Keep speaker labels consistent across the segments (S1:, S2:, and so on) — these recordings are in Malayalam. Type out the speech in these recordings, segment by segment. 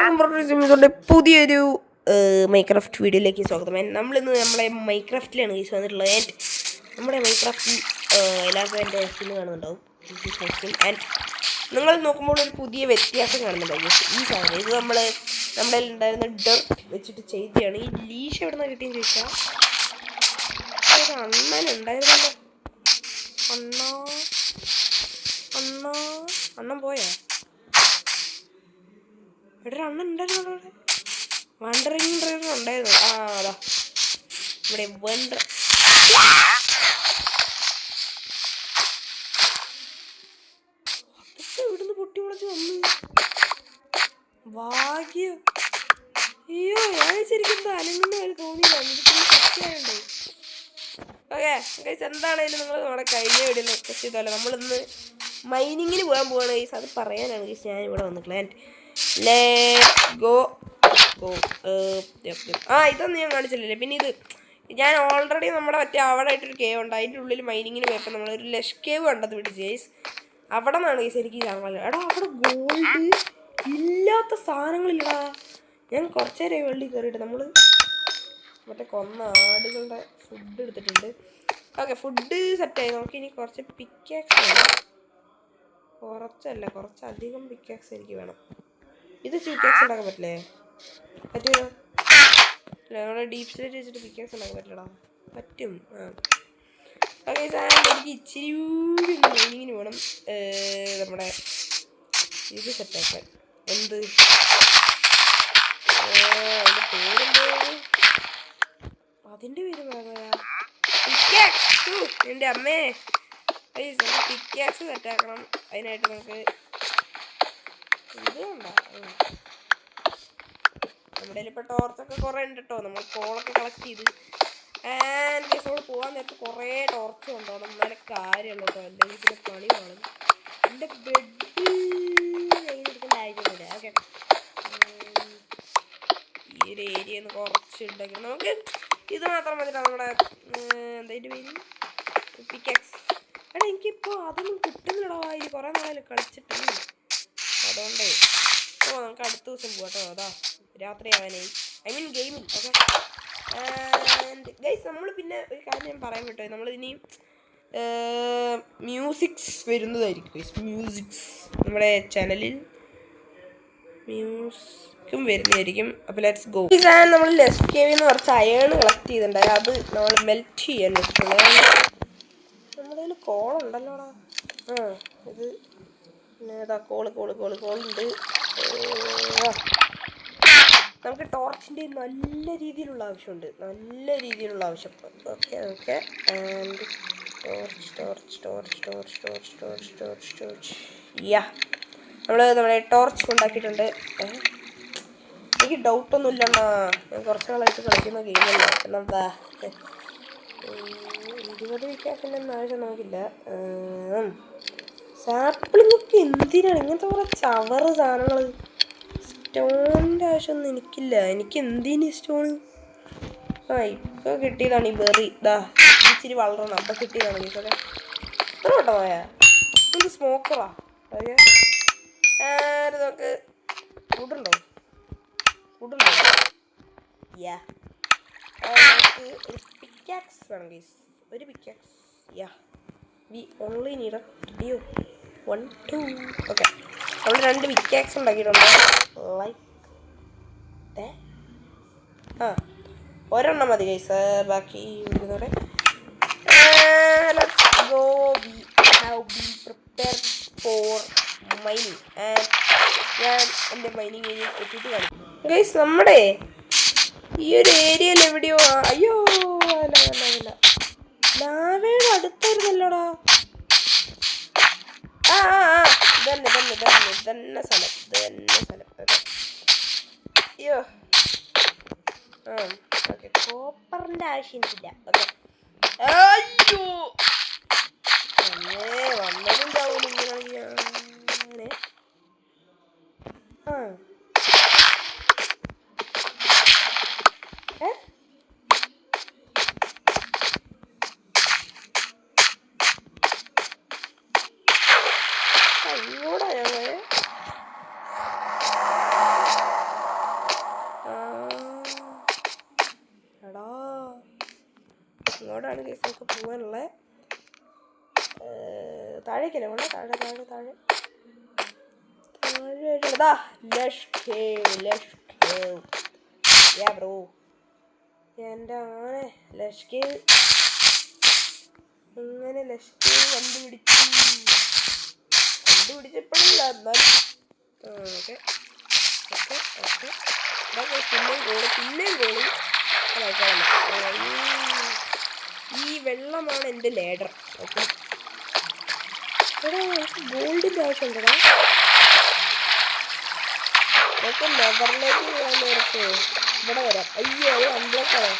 S1: എല്ലാവർക്കും പുതിയൊരു മൈക്രാഫ്റ്റ് വീഡിയോയിലേക്ക് സ്വാഗതം. നമ്മളിന്ന് നമ്മളെ മൈക്രാഫ്റ്റിലാണ് ഗൈസ് വന്നിട്ടുള്ളത്. ആൻഡ് നമ്മുടെ മൈക്രാഫ്റ്റിൽ എല്ലാവർക്കും എൻ്റെ സ്കിൻ കാണുന്നുണ്ടാവും. ആൻഡ് നിങ്ങൾ നോക്കുമ്പോൾ ഒരു പുതിയ വ്യത്യാസം കാണുന്നുണ്ടാവും ഗൈസ്. ഈ സാധനം ഇത് നമ്മുടെ ഉണ്ടായിരുന്ന ഡർട്ട് വെച്ചിട്ട് ചെയ്തതാണ്. ഈ ലീഷ് എവിടെ നിന്നാണ് കിട്ടിയെന്ന് ചോദിച്ചാൽ ഒരു അണ്ണനുണ്ടായിരുന്നല്ലോ. അണ്ണൻ പോയാ? ഇവിടെ അണ്ണൻ ഉണ്ടായിരുന്നു. അവിടെ വണ്ടറിങ് ഡ്രൈവർ ഉണ്ടായിരുന്നു. അതാ ഇവിടെ അതൊക്കെ ഇവിടുന്ന് പൊട്ടി മുളച്ച് വന്നു. ഭാഗ്യം. അയ്യോ, ഞാൻ ശരിക്കും അനങ്ങുന്ന പോലെ തോന്നിയില്ല. ഓക്കെ ഗൈസ്, എന്താണേലും നിങ്ങൾ നമ്മുടെ കഴിഞ്ഞ വീഡിയോയിൽ റിക്വസ്റ്റ് ചെയ്തല്ലോ. നമ്മളിന്ന് മൈനിങ്ങിന് പോകാൻ പോവാണ് ഗൈസ്. അത് പറയാനാണ് ഗൈസ് ഞാൻ ഇവിടെ വന്നിട്ടുള്ളത്. ഇതൊന്നും ഞാൻ കാണിച്ചില്ലേ. പിന്നെ ഇത് ഞാൻ ഓൾറെഡി നമ്മുടെ അവിടെ ആയിട്ടൊരു കേവ് ഉണ്ട്. അതിൻ്റെ ഉള്ളിൽ മൈനിങ്ങിന് പോയപ്പോൾ നമ്മളൊരു ലഷ് കേവ് കണ്ടത് പിടിച്ച് ഗൈസ്. അവിടെ നിന്നാണ് ഗൈസ് എനിക്ക് കാണാൻ. എടാ അവിടെ ഗോൾഡ് ഇല്ലാത്ത സാധനങ്ങളില്ലടാ. ഞാൻ കുറച്ച് നേരം വെള്ളി കയറിയിട്ട് നമ്മൾ മറ്റേ കൊന്ന ആടുകളുടെ ഫുഡ് എടുത്തിട്ടുണ്ട്. ഓക്കെ, ഫുഡ് സെറ്റായി. നമുക്കിനി കുറച്ച് പിക്കാക്സ് വേണം. കുറച്ചധികം പിക്കാക്സ് എനിക്ക് വേണം. ഇത് പിക്കാക്സ് ഉണ്ടാക്കാൻ പറ്റില്ലേ? പറ്റുമോ? നമ്മുടെ ഡീപ് സ്റ്റേറ്റ് വെച്ചിട്ട് പിക്കാക്സ് ഉണ്ടാക്കാൻ പറ്റില്ലടാ. പറ്റും. ഓക്കെ, എനിക്ക് ഇച്ചിരി കൂടി മൈനിങ്ങിന് വേണം. നമ്മുടെ ഇത് സെറ്റാക്കാൻ. എന്ത് അതിൻ്റെ പേര് പറയാ? പിക്കാക്സ്. എൻ്റെ അമ്മേ, പിക്കാക്സ് സെറ്റാക്കണം. അതിനായിട്ട് നമുക്ക് ഇത് വേണ്ട. നമ്മുടെ ഇപ്പോൾ ടോർച്ചൊക്കെ കുറേ ഉണ്ട് കേട്ടോ. നമ്മൾ കോളൊക്കെ കളക്ട് ചെയ്ത് നമ്മൾ പോകാൻ നേരത്ത് കുറേ ടോർച്ച് കൊണ്ടുപോകണം. എന്നാലേ കാര്യമുള്ളൂ കേട്ടോ. അല്ലെങ്കിൽ പിന്നെ പണി കാണും. എൻ്റെ ബെഡ് എടുക്കേണ്ട ആവശ്യമൊന്നുമില്ല. ഓക്കെ, ഈ ഒരു ഏരിയ ഒന്ന് കുറച്ച് ഉണ്ടാക്കി നമുക്ക് ഇത് മാത്രം മതിട്ടാ. നമ്മുടെ എന്താ ഇതിൻ്റെ പേര്? പിക്കാക്സ്. എടാ എനിക്കിപ്പോൾ അതൊന്നും കിട്ടുന്നില്ലടാ. ഇത് കുറേ നാളെ കളിച്ചിട്ട്. അതുകൊണ്ടേ നമുക്ക് അടുത്ത ദിവസം പോകാം കേട്ടോ. അതാ രാത്രി ആവാനായി. ഐ മീൻ ഗെയിമിൽ. ഓക്കെ ഗൈസ്, നമ്മൾ പിന്നെ ഒരു കാര്യം ഞാൻ പറയാൻ പറ്റോ. നമ്മളിനി മ്യൂസിക്സ് വരുന്നതായിരിക്കും ഗൈസ്. മ്യൂസിക്സ് നമ്മുടെ ചാനലിൽ മ്യൂസിക്കും വരുന്നതായിരിക്കും. അപ്പോൾ ലെറ്റ്സ് ഗോ. ഈ സാധനം നമ്മൾ ലെസ് കേവിൽ നിന്ന് കുറച്ച് അയേൺ കളക്ട് ചെയ്തിട്ടുണ്ടായി. അത് നമ്മൾ മെൽറ്റ് ചെയ്യാൻ വെച്ചിട്ടുള്ളത്. നമ്മുടെ കയ്യിൽ കോളുണ്ടല്ലോടാ. ഇത് പിന്നെ ഏതാ കോളുണ്ട്. നമുക്ക് ടോർച്ചിൻ്റെ നല്ല രീതിയിലുള്ള ആവശ്യമുണ്ട്. ഓക്കെ ആൻഡ് ടോർച്ച് യാ നമ്മുടെ ടോർച്ച് ഉണ്ടാക്കിയിട്ടുണ്ട്. എനിക്ക് ഡൗട്ടൊന്നും ഇല്ലണ്ണാ. ഞാൻ കുറച്ച് നാളായിട്ട് കളിക്കുന്ന ഗെയിമല്ല. എന്താ 20 വിക്കാസിൻ്റെ ഒന്നും ആവശ്യം നമുക്കില്ല. സാപ്പിളിങ്ങൊക്കെ എന്തിനാണ് ഇങ്ങനത്തെ കുറേ ചവറ് സാധനങ്ങൾ? സ്റ്റോണിൻ്റെ ആവശ്യമൊന്നും എനിക്കില്ല. എനിക്ക് എന്തിന് സ്റ്റോണ്? ഇപ്പോൾ കിട്ടിയതാണ് ഈ ബെറി. ഇച്ചിരി വളരണം. അപ്പം കിട്ടിയതാണ് ഇതൊക്കെ. എത്ര കേട്ടോ പോയാ? ഇത് സ്മോക്കറാ. ഓക്കെ, നമുക്ക് ഫുഡുണ്ടോ? യാ, നമുക്ക് ഒരു പിക്കാക്സ് വേണം ഗൈസ്. ഒരു പിക്കാക്സ്. യാ, വി ഓൺലി നീഡ് 1 2. ഓക്കെ, നമ്മൾ 2 പിക്കാക്സ് ഉണ്ടാക്കിയിട്ടുണ്ട്. ലൈക്ക് ഒരെണ്ണം മതി ഗൈസ്. ബാക്കി ഇവിടെ let's go. We have been prepared for mining. ഞാൻ എൻ്റെ മൈനിങ് ഏരിയ എത്തിയിട്ട് കാണിക്കും ഗൈസ്. നമ്മുടെ ഈ ഒരു ഏരിയയിൽ എവിടെയോ അയ്യോ അല്ല ലാവയുടെ അടുത്തായിരുന്നല്ലോടാ. ഇതന്നെ സ്ഥലം. അയ്യോ ഓക്കെ, കോപ്പറിൻ്റെ ആവശ്യം എനിക്കില്ല. ഓക്കെ, അയ്യോ വന്നതുണ്ടാവും ഇങ്ങനെ. അയ്യോടാ ഞങ്ങള് അങ്ങോട്ടാണ് കേസ് നമുക്ക് പോകാനുള്ളത്. താഴേക്കല്ലേ വേണ്ട, താഴെ താഴെ താഴെ താഴെതാ ബ്രോ. എൻ്റെ ആനെ ലഷ്കേവ് അങ്ങനെ ലഷ്കേവ് കണ്ടുപിടിച്ചപ്പോഴില്ല എന്നാലും ഓക്കെ ഓക്കെ ഓക്കെ. പിന്നെയും ഗോളി ഈ വെള്ളമാണ് എൻ്റെ ലേഡർ. ഓക്കെ എടാ ഗോൾഡിൻ്റെ ആവശ്യമുണ്ടടാ. നമുക്ക് നെവറിലേക്ക് പോകാൻ നേരത്തെ ഇവിടെ വരാം. അയ്യോ അത് അൺബ്ലോക്കാണോ?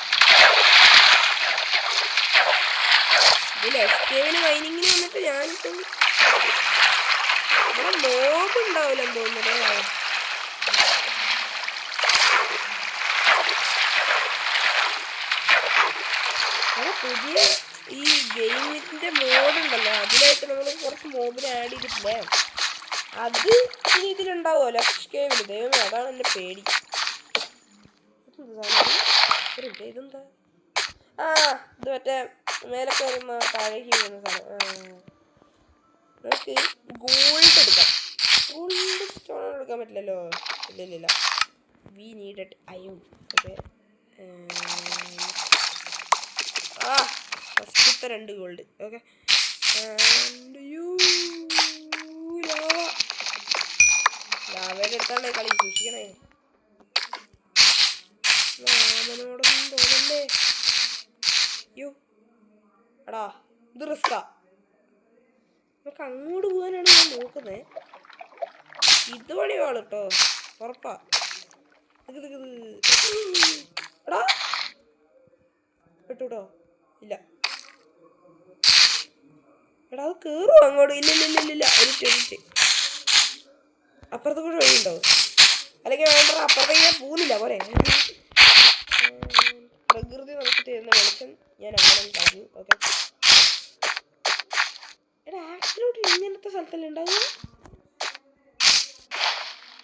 S1: ഇതിൽ എസ്കേവിന് മൈനിങ്ങിന് വന്നിട്ട് ഞാനിപ്പം ഇവിടെ മോബ് ഉണ്ടാവില്ലെന്ന് തോന്നുന്നല്ലേ. പുതിയ ഈ ഗെയിമിൻ്റെ മോഡുണ്ടല്ലോ, അതിലായിട്ട് നമ്മൾ കുറച്ച് മോബിനെ ആഡ് ചെയ്തിട്ടില്ലേ, അത് ഇനി ഇതിലുണ്ടാവുമല്ലോ എസ്കേവിൽ. ദൈവമേ അതാണ് എൻ്റെ പേടി. ഇതെന്താ? ഇത് മറ്റേ മേലൊക്കെ വരുന്ന താഴേക്ക് വരുന്ന സാധനം. നമുക്ക് ഗോൾഡ് എടുക്കാം. ഗോൾഡ് സ്റ്റോൺ എടുക്കാൻ പറ്റില്ലല്ലോ. ഇല്ല വി നീഡഡ് അയൺ. ഓക്കെ ഫസ്റ്റത്തെ 2 ഗോൾഡ്. ഓക്കെ ലാവയുടെ അടുത്താണ് കളി, സൂക്ഷിക്കണേ. ലാവനോടൊന്നും തോന്നല്ലേ. അയ്യോ എടാ ഇത് റിസ്കാ. നമുക്ക് അങ്ങോട്ട് പോകാനാണ് ഞാൻ നോക്കുന്നത്. ഇത് പണിയാണ് കേട്ടോ, ഉറപ്പാ. എടാ പെട്ടുട്ടോ. ഇല്ല എടാ അത് കേറുവോ അങ്ങോട്ട്? ഇല്ല ഒരു അപ്പുറത്ത് കൂടെ വഴിയുണ്ടോ? അല്ലെങ്കിൽ വേണ്ട, അപ്പുറത്തേക്ക് ഞാൻ പോകുന്നില്ല പോരെ. പ്രകൃതി നമുക്ക് തരുന്ന വെളിച്ചം ഞാൻ അങ്ങനെ കളഞ്ഞു. ഓക്കെ എടാ ആക്സിലോട്ട് ഇങ്ങനത്തെ സ്ഥലത്തല്ലേ ഉണ്ടാവുക?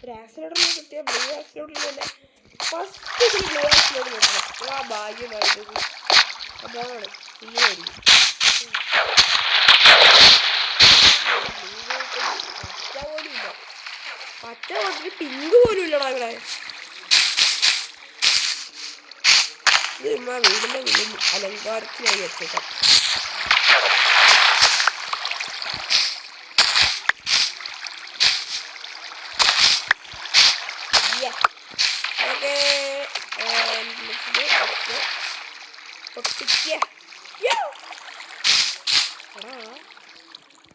S1: ഒരു ആക്സിലോട്ടർ കിട്ടിയ ബ്ലൂ ആക്സിലോട്ടിൽ തന്നെ ഫസ്റ്റ് ബ്ലൂ ആക്സിലോട്ട് നോക്കണം. ആ ഭാഗ്യമായിട്ട് അതാണ് തീയായിരിക്കും. പച്ച പോലും ഇല്ല, പച്ച മാത്രം പിങ്ക് പോലും ഇല്ലടാ ഇവിടെ. ഇത് വീടിൻ്റെ മുന്നിൽ അലങ്കാരത്തിനായി വെച്ചേക്കാം.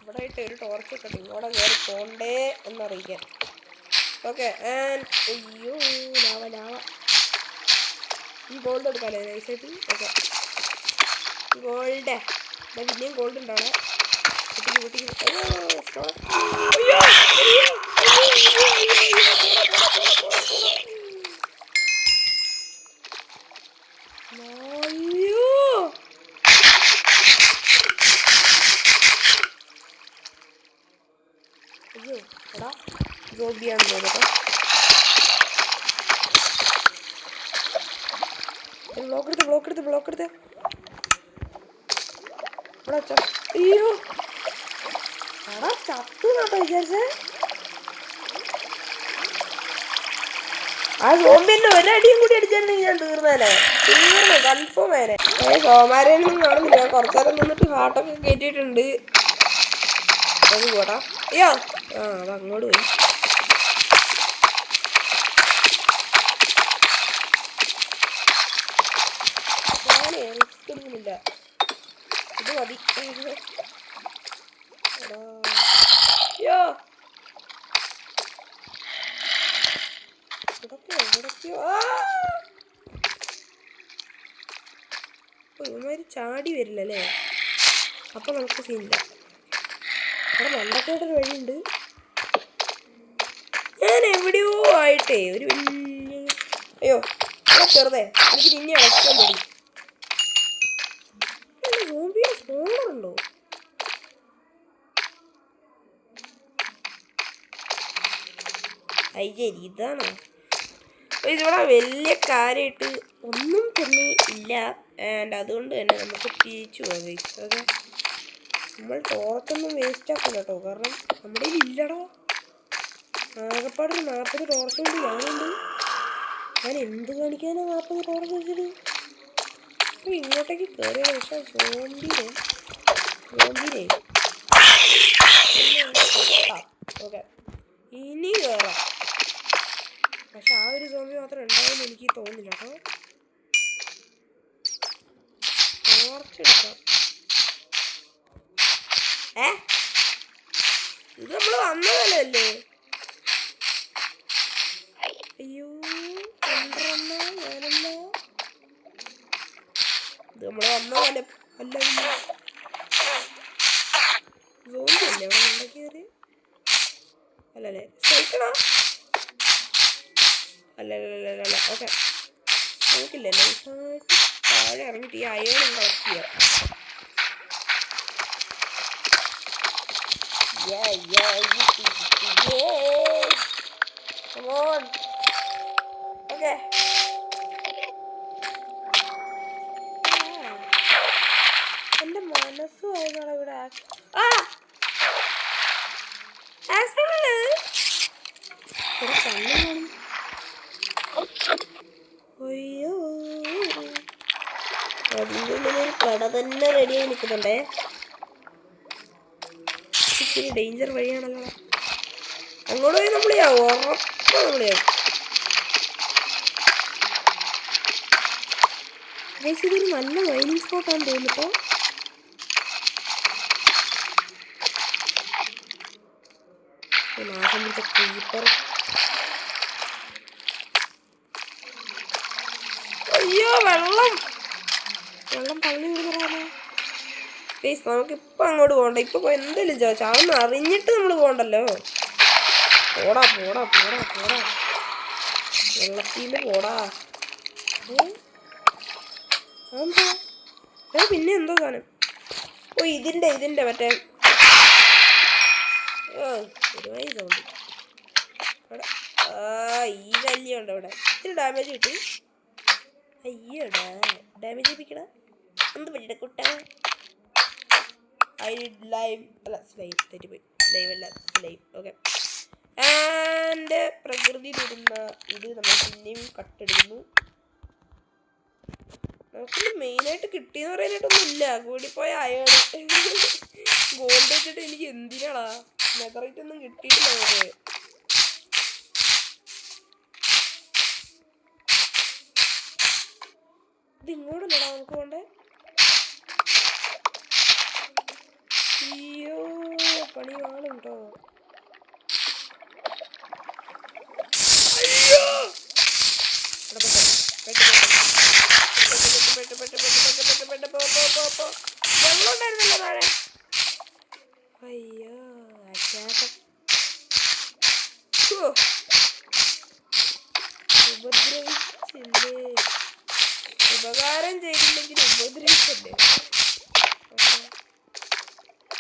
S1: ഇവിടെ ആയിട്ട് ഒരു ടോർച്ചൊക്കെ ഉണ്ട്, ഇങ്ങോടെ കയറി പോണ്ടേ എന്നറിയിക്കാൻ. ഓക്കെ അയ്യോ ലാവ ഈ ഗോൾഡ് എടുക്കാമല്ലേ നൈസായിട്ട്. ഓക്കെ ഗോൾഡ് പിന്നെയും ഗോൾഡ് ഉണ്ടാവണേ. അയ്യോ എടാ ജോബിയാണ് തോന്നുന്നു. ബ്ലോക്ക് എടുത്ത് അയ്യോ എടാ ചത്തു കേട്ടോ വിചാരിച്ചേ. ആ സോംബിന്റെ ഒരടിയും കൂടി അടിച്ചിട്ടുണ്ടെങ്കിൽ ഞാൻ തീർന്നേനെ. കൺഫേം ആയനെ. സോമാരെയൊന്നും കാണുന്നില്ല. ഞാൻ കുറച്ചേരം നിന്നിട്ട് ഹാർട്ടൊക്കെ കയറ്റിയിട്ടുണ്ട്. അത് പോടാ. അയ്യോ അത് അങ്ങോട്ട് പോയി. ഞാനേ റിസ്ക് എടുക്കുന്നില്ല, ഇത് മതി. അയ്യോ എവിടൊക്കെയോ ഇവന്മാര് ചാടി വരില്ലല്ലേ, അപ്പൊ നമുക്ക് സീനില്ല. അവിടെ മണ്ടക്കോട്ടൊരു വഴിയുണ്ട്. ഞാൻ എവിടെയോ ആയിട്ടേ ഒരു വലിയ അയ്യോ ചെറുതേ എനിക്ക് നിന്നെ അടയ്ക്കാൻ പറ്റും. സോംബിയുടെ സ്പോണറുണ്ടോ? അയ്യരി ഇതാണോ? ഇതിവിടെ വലിയ കാര്യമായിട്ട് ഒന്നും തന്നെ ഇല്ല. ആൻഡ് അതുകൊണ്ട് തന്നെ നമുക്ക് തിരിച്ചു പോകാം ഗൈസ്. ഓക്കെ, നമ്മൾ ടോർച്ചൊന്നും വേസ്റ്റ് ആക്കില്ല കേട്ടോ, കാരണം നമ്മുടെ കയ്യിൽ ഇല്ലടോ. ആകെപ്പാട് 40 ടോർച്ച് കൊണ്ട് ഞാനുണ്ട്. ഞാൻ എന്ത് കാണിക്കാനാണ് 40 ടോർച്ച് വെച്ചത്? അപ്പോൾ ഇങ്ങോട്ടേക്ക് കയറിയ പക്ഷേ സോംബിനെ ഓക്കെ ഇനി കയറാം. പക്ഷെ ആ ഒരു സോംബി മാത്രം ഉണ്ടാവുമെന്ന് എനിക്ക് തോന്നുന്നില്ല കേട്ടോ. ടോർച്ച് എടുക്കാം. ഇത് നമ്മൾ വന്നതല്ലേ? അയ്യോ കൊണ്ടുവന്ന ഞാനല്ല, ഇത് നമ്മൾ വന്നതല്ലേ? അല്ല സോംബിയല്ലേ അവിടെ ഉണ്ടാക്കിയത്? അല്ലല്ലേ സൈക്കിളാ? അല്ല ഓക്കെ, നോക്കില്ലേ നൈസായിട്ട് താഴെ ഇറങ്ങിയിട്ട് ഈ അയൺ കളക്ട് ചെയ്യാം. Come on. Okay. എന്റെ മനസ്സ് ആയിരുന്നാണ് ഇവിടെ. അയ്യോ അതിൻ്റെ ഉള്ളിലൊരു കട തന്നെ റെഡിയായി നിൽക്കുന്നുണ്ടേ. ഇച്ചിരി ഡേഞ്ചർ വഴിയാണല്ലോ. അങ്ങോട്ട് പോയി നമ്മളെയാവും, ഉറപ്പാണ് നമ്മളെയാവും. ഇതൊരു നല്ല മൈനിങ് സ്പോട്ടാന്ന് തോന്നിട്ടോ. നാശം പിടിച്ച ക്രീപ്പർ. അയ്യോ വെള്ളം തള്ളി വിടുന്നതാണ്. പ്ലീസ് നമുക്കിപ്പോൾ അങ്ങോട്ട് പോകണ്ട. ഇപ്പോൾ പോയി എന്തെങ്കിലും ചാവെന്ന് അറിഞ്ഞിട്ട് നമ്മൾ പോകണ്ടല്ലോ. പോടാ വെള്ളത്തിൽ പോടാ. അതെന്താ പിന്നെ എന്തോ സാധനം? ഓ ഇതിൻ്റെ മറ്റേ ഒരുപാട് സൗണ്ട്. അവിടെ ഈ ശല്യമുണ്ട് അവിടെ. ഇത്തിരി ഡാമേജ് കിട്ടി. അയ്യോടാ ഡാമേജ് ചെയ്യിപ്പിക്കടാ. എന്ത് പറ്റിയിട്ട് കുട്ട? സ്ലൈം തെറ്റിപ്പോയി. Slime okay. ആൻഡ് പ്രകൃതി തരുന്ന ഇത് നമ്മൾ പിന്നെയും കട്ടെടുക്കുന്നു. നമുക്ക് മെയിനായിട്ട് കിട്ടിയെന്ന് പറയാനായിട്ടൊന്നും ഇല്ല. കൂടിപ്പോയ അയാണ് ഗോൾഡ് വെച്ചിട്ട് എനിക്ക് എന്തിനാടാ നെതറൈറ്റ് ഒന്നും കിട്ടിയിട്ടില്ല. നമുക്ക് ഇത് ഇങ്ങോട്ടല്ലടാ നമുക്ക് പോണ്ടേ. അയ്യോ പണി കാണുണ്ടോ? അയ്യോ വെള്ളം ഉണ്ടായിരുന്നല്ലോ താഴെ. അയ്യോ ഉപദ്രവിച്ചില്ലേ? ഉപകാരം ചെയ്തില്ലെങ്കിൽ ഉപദ്രവിച്ചല്ലേ?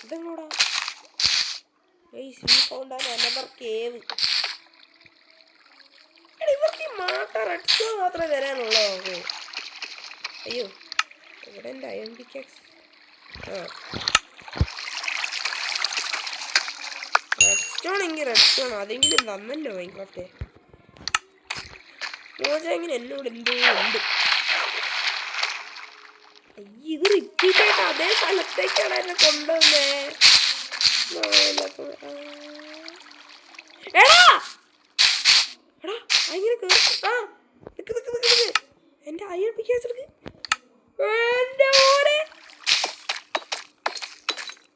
S1: ഇതെങ്ങോടാ? ഇവർക്ക് റെഡ്സ് മാത്രമേ തരാനുള്ളൂ. അയ്യോ ഇവിടെ എൻ്റെ അയൺ പിക്കാക്സ്. റെഡ്സ്റ്റോൺ എങ്കിൽ റെഡ്സ്റ്റോൺ അതെങ്കിലും തന്നല്ലോ മൈൻക്രാഫ്റ്റ്. മോജാങ്ങനെ എന്നോട് എന്തോ ഉണ്ട്. ഇത് റിപ്പീറ്റ് ആയിട്ട് അതേ സ്ഥലത്തേക്കാണ് എന്നെ കൊണ്ടുവന്നേ. എന്റെ അയ്യൻ പിക്കാസ്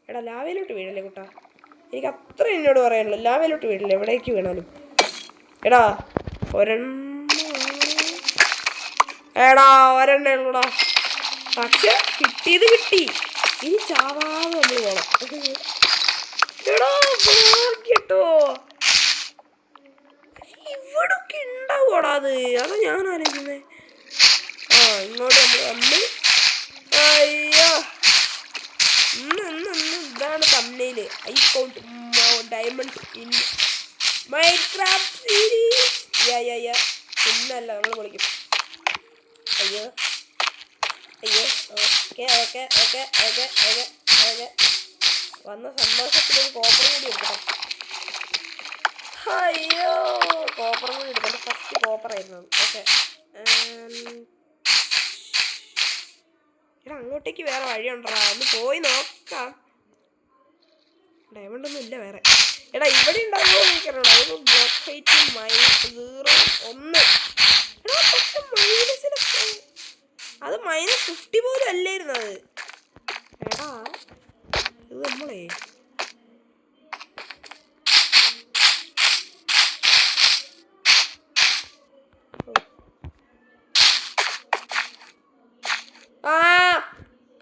S1: എടാ ലാവയിലോട്ട് വീഴല്ലേ കുട്ടാ. എനിക്ക് അത്ര എന്നോട് പറയാനുള്ളൂ. ലാവയിലോട്ട് വീഴില്ല, എവിടേക്ക് വീണാലും. എടാ ഒരെണ്ണൂടാ. പക്ഷെ കിട്ടിയത് കിട്ടി. ഇനി ചാവാതെ നമ്മൾ പോണം. എടാ കേട്ടോ ഇവിടൊക്കെ ഉണ്ടാവൂടാ അത്. അതാ ഞാൻ ആലോചിക്കുന്നേ. ഇങ്ങോട്ട് നമ്മൾ വന്ന് അയ്യോ ഇതാണ് തമ്മില്. I found diamond in Minecraft series. ഇന്നല്ല നമ്മൾ വിളിക്കും. അയ്യോ അയ്യോ okay okay okay okay okay okay വന്ന സന്തോഷത്തിലൊരു കോപ്പറും കൂടി എടുക്കണം. അയ്യോ കോപ്പറും കൂടി എടുക്കണം. ഫസ്റ്റ് കോപ്പറായിരുന്നു. ഓക്കെ എടാ അങ്ങോട്ടേക്ക് വേറെ വഴിയുണ്ടോ? ഒന്ന് പോയി നോക്കാം. ഡയമണ്ട് ഒന്നും ഇല്ല വേറെ. എടാ ഇവിടെ ഉണ്ടാകുമോ എനിക്കറിയണം. അതിപ്പോൾ ബ്ലോക്ക് ഹൈറ്റ് -0 1. എടാ പക്ഷെ മൈനസിലൊക്കെ അത് -50 പോലും അല്ലായിരുന്നു അത്. എടാ ഇത് നമ്മളെ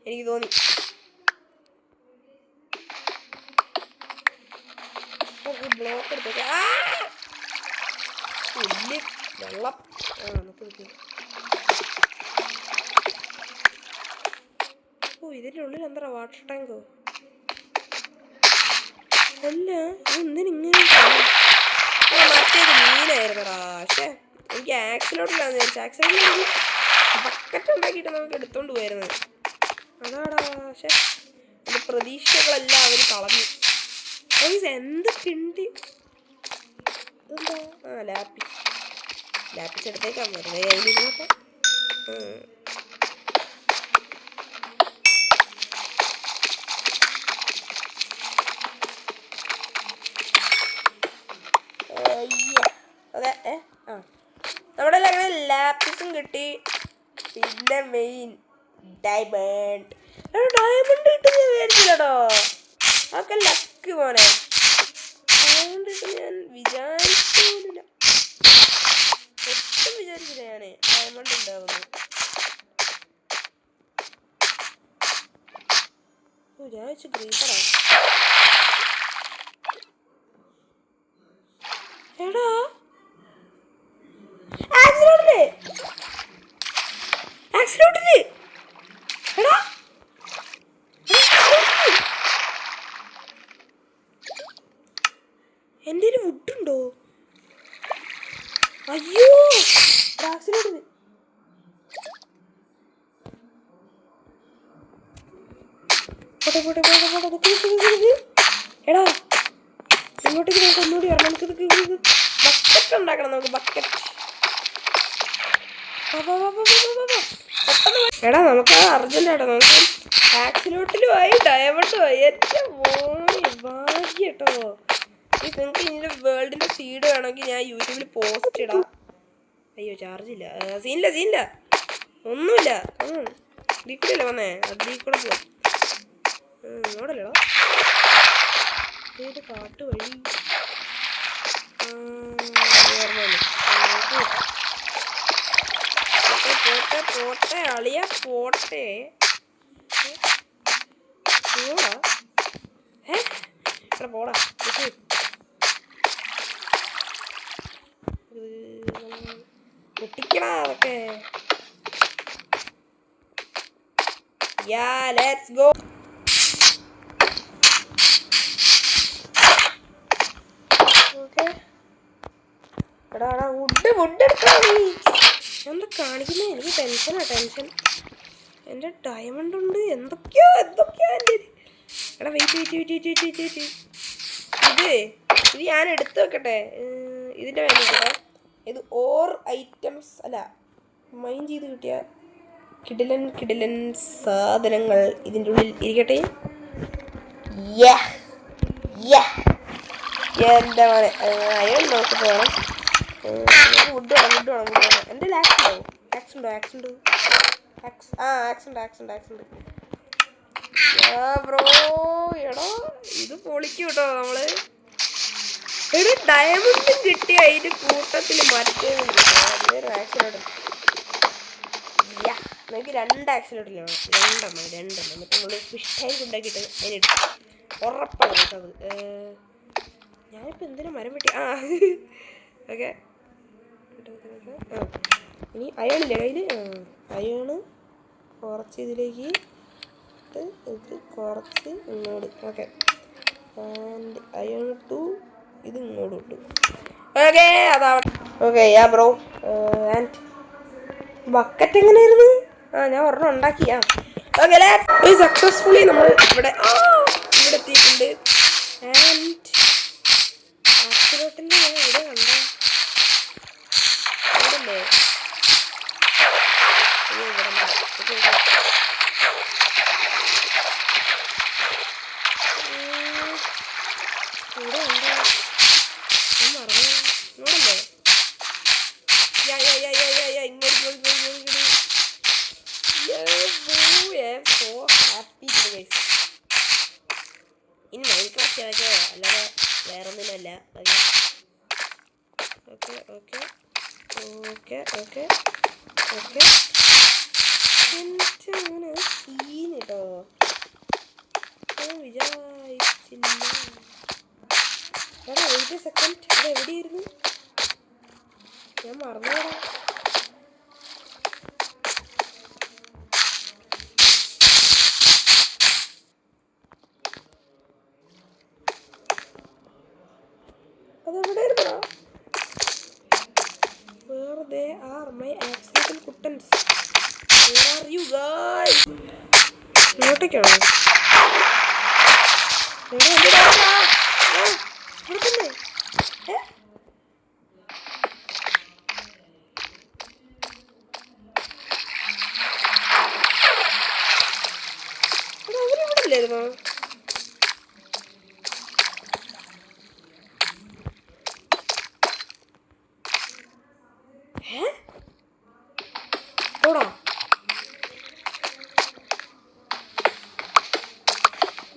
S1: എനിക്ക് തോന്നി ബ്ലോക്ക് എടുത്തേക്ക്. വലിയ വെള്ളം നമുക്ക് ഇതിൻ്റെ ഉള്ളിൽ എന്താ വാട്ടർ ടാങ്കോ? അല്ല ഇതെന്തിനിങ്ങനെ മറ്റേത് മീനായിരുന്നടാ. പക്ഷേ എനിക്ക് ആക്സിലോട്ടില്ലാന്ന് വിചാരിച്ചു. ആക്സിലോട്ടിൽ ബക്കറ്റ് ഉണ്ടാക്കിയിട്ട് നമുക്ക് എടുത്തോണ്ട് പോയിരുന്നത് അതാടാ. പക്ഷെ എൻ്റെ പ്രതീക്ഷകളെല്ലാം അവർ കളഞ്ഞു. എന്ത് കിണ്ടി എന്താ ലാപ്പിച്ച് എടുത്തേക്കാൻ വെറുതെ അതിലിരുന്നോട്ടെ. അതെ നമ്മുടെ അങ്ങനെ ലാപ്പിസും കിട്ടി. പിന്നെ മെയിൻ ഡയമണ്ട് കിട്ടുന്ന വിചാരിച്ചില്ലടോ. അതൊക്കെ ലക്ക് മോനെ. ഡയമണ്ട് കിട്ടും ഞാൻ വിചാരിച്ചില്ല. ഒട്ടും വിചാരിച്ചില്ല ഞാന് ഡയമണ്ട് ഉണ്ടാവുന്നു. ഞാൻ വെച്ച് ഗ്രീപ്പറാ. എടാ ആക്സിഡന്റില് എടാ എൻ്റെ ഒരു വുഡുണ്ടോ? അയ്യോ ആക്സിഡന്റ്. എടാ ഇങ്ങോട്ടേക്ക് നമുക്ക് ഒന്നുകൂടി വരണം. നമുക്ക് ബക്കറ്റ് ഉണ്ടാക്കണം. നമുക്ക് ബക്കറ്റ്. എടാ നമുക്ക് അർജന്റാട്ടോ. നമുക്ക് ആക്സിലോട്ടിലുമായി ഡയമണ്ടുമായി. എൻ്റെ മോനെ ഭാഗ്യം കേട്ടോ. നിങ്ങൾക്ക് ഇതിൻ്റെ വേൾഡിൻ്റെ സീഡ് വേണമെങ്കിൽ ഞാൻ യൂട്യൂബിൽ പോസ്റ്റ് ഇടാം. അയ്യോ ചാർജില്ല. സീനില്ല ഒന്നുമില്ല. ഇതിൽ കൂടെ അല്ലേ വന്നേ? അതിൽ കൂടെ പോവാം. ഇങ്ങോട്ടല്ലേടാ ഏത് കാട്ട് വഴി? പോട്ടെ അളിയ പോട്ടെ. പോടാ പൊട്ടിക്കണ അതൊക്കെ. Let's go. എടാ വുഡ് എടുക്കണം നീ. എന്താ കാണിക്കുന്നേ? എനിക്ക് ടെൻഷൻ. എൻ്റെ ഡയമണ്ട് ഉണ്ട്. എന്തൊക്കെയോ എൻ്റെ. എടാ വെയിറ്റ്. ഇത് ഞാൻ എടുത്തു വെക്കട്ടെ. ഇതിൻ്റെ വേണ്ടിയിട്ടാ. ഇത് ഓർ ഐറ്റംസ് അല്ല മൈൻ ചെയ്ത് കിട്ടിയ കിടിലൻ സാധനങ്ങൾ ഇതിൻ്റെ ഉള്ളിൽ ഇരിക്കട്ടെ. എൻ്റെ മോനെ അയൺ നോക്കിട്ട് വേണം. വുഡ് വേണം. എൻ്റെ ആക്സുണ്ടോ? ആക്സുണ്ട്. ബ്രോ എടോ ഇത് പൊളിക്കും കേട്ടോ നമ്മള്. ഒരു ഡയമണ്ടും കിട്ടി. അതിൻ്റെ കൂട്ടത്തിൽ മറ്റേതും കിട്ടും. അതിനൊരു ആക്സിലോട്ട് നമുക്ക് 2 ആക്സിലോട്ടിലാണ്. രണ്ടെണ്ണം എന്നിട്ട് നമ്മൾ ഫിഷ് ടാങ്ക് ഉണ്ടാക്കിയിട്ട് അതിനിട്ട് ഉറപ്പാണ് കേട്ടത്. ഞാനിപ്പോൾ എന്തിനാ മരം വെട്ടി? ഓക്കെ ഇനി അയണില്ലേ കയ്യിൽ? അയണ് കുറച്ച് ഇതിലേക്ക് ഇത് കുറച്ച് ഇങ്ങോട്ട്. ഓക്കെ ആൻഡ് അയൺ ടു ഇത് ഇങ്ങോട്ട് ഇട്ടു. ഓക്കെ അതാവട്ടെ. Okay bro. ആൻഡ് ബക്കറ്റ് എങ്ങനെയായിരുന്നു? ഞാൻ ഒരെണ്ണം ഉണ്ടാക്കിയാ. ഓക്കെ സക്സസ്ഫുള്ളി നമ്മൾ ഇവിടെ എത്തിയിട്ടുണ്ട്. ആൻഡ് ആക്സിലോട്ടിൻ്റെ ഞാൻ ഇവിടെ കണ്ട ഇവിടല്ലേ ഇനി മൈൻക്രാഫ്റ്റ് അതൊക്കെ അല്ലാതെ വേറെ ഒന്നിനല്ല. Okay okay okay okay okay അങ്ങനെ സീൻ കേട്ടോ. ഞാൻ വിചാരിച്ചില്ല. എടാ 8 സെക്കൻഡ് അത് എവിടെയായിരുന്നു? ഞാൻ മറന്നുപോടാ. അതെവിടെയായിരുന്നോ? Where they are my accidental cuttons? Where are you guys? ഇങ്ങോട്ടേക്കാണോ? അവരിവിടില്ലായിരുന്നോ? ഓടാ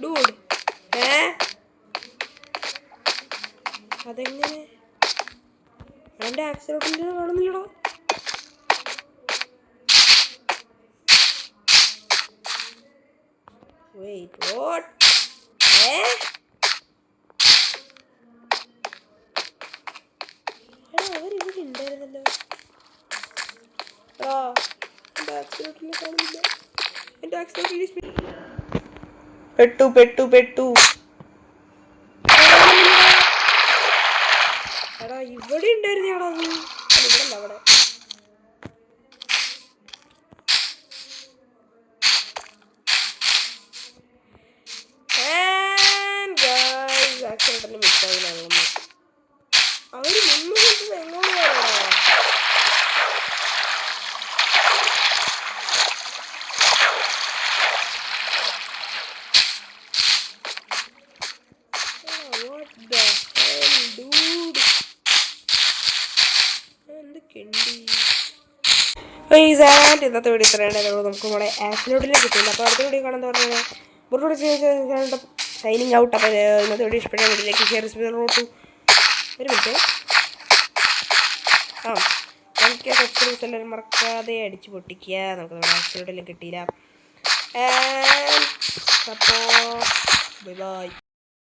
S1: ഡൂഡ്. അതെങ്ങനെ എൻ്റെ ആക്സിഡൻറ്റിൽ കാണുന്നില്ലടോ. Wait what? എടാ അവരിവിടെ ഉണ്ടായിരുന്നല്ലോ. എൻ്റെ ആക്സിഡൻറ്റിൽ കാണുന്നില്ല. എൻ്റെ ആക്സിഡൻറ്റിൽ പെട്ടു. എടാ ഇവിടെ ഉണ്ടായിരുന്നേടാ അത്. ഇവിടെ അല്ല അവിടെ. ആക്സിഡൻറ്റിൽ മിസ്സായിരുന്നു. അവര് നിന്ന് എങ്ങനെയാണോ? ഇന്നത്തെ വീഡിയോ ഇത്രയുണ്ടായിരുന്നു. നമുക്ക് നമ്മുടെ ആക്സിലോട്ടിലേക്ക് കിട്ടില്ല. അപ്പോൾ അടുത്ത വീഡിയോ കാണാൻ പറഞ്ഞാൽ ബുറോട് സൈനിങ് ഔട്ട്. അപ്പോൾ ഇന്നത്തെ വീഡിയോ ഇഷ്ടപ്പെട്ട വീഡിയോയിലേക്ക് ഷെയർ റോട്ടു ഒരു മിനിറ്റ്. നമുക്ക് സബ്സ്ക്രൈബ് എല്ലാവരും മറക്കാതെ അടിച്ച് പൊട്ടിക്കുക. നമുക്ക് നമ്മുടെ ആക്സിലോട്ടിലേക്ക് കിട്ടിയില്ല. അപ്പോൾ ബൈ ബൈ.